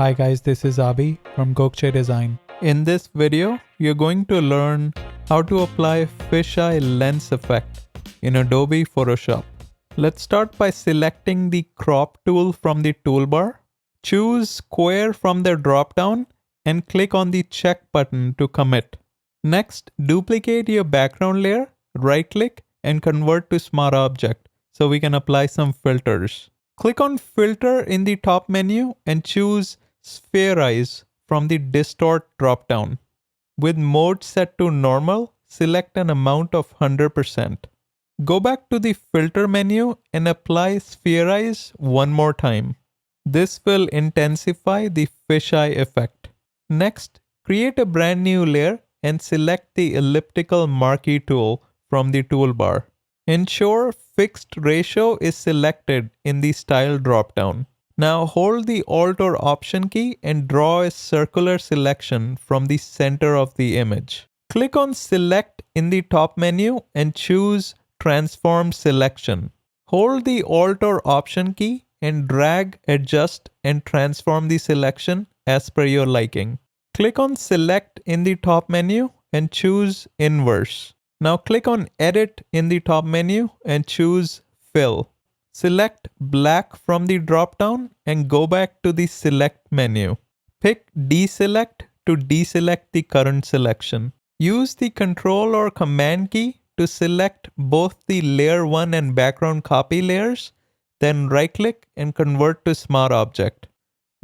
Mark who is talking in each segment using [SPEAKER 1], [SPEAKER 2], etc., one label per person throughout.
[SPEAKER 1] Hi guys, this is Abi from Gokche Design. In this video, you're going to learn how to apply fisheye lens effect in Adobe Photoshop. Let's start by selecting the crop tool from the toolbar. Choose square from the drop-down and click on the check button to commit. Next, duplicate your background layer, right-click and convert to Smart Object so we can apply some filters. Click on Filter in the top menu and choose Spherize from the Distort drop-down. With mode set to normal, select an amount of 100%. Go back to the Filter menu and apply Spherize one more time. This will intensify the fisheye effect. Next, create a brand new layer and select the Elliptical Marquee Tool from the toolbar. Ensure Fixed Ratio is selected in the Style drop-down. Now hold the Alt or Option key and draw a circular selection from the center of the image. Click on Select in the top menu and choose Transform Selection. Hold the Alt or Option key and drag, adjust, and transform the selection as per your liking. Click on Select in the top menu and choose Inverse. Now click on Edit in the top menu and choose Fill. Select Black from the drop-down and go back to the Select menu. Pick Deselect to deselect the current selection. Use the Control or Command key to select both the Layer 1 and background copy layers, then right-click and convert to Smart Object.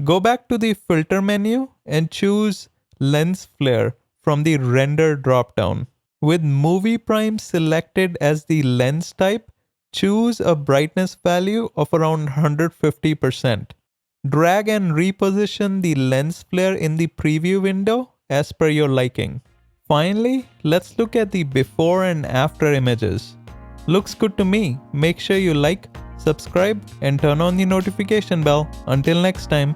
[SPEAKER 1] Go back to the Filter menu and choose Lens Flare from the Render drop-down. With Movie Prime selected as the lens type, choose a brightness value of around 150%. Drag and reposition the lens flare in the preview window as per your liking. Finally, let's look at the before and after images. Looks good to me. Make sure you like, subscribe, and turn on the notification bell. Until next time.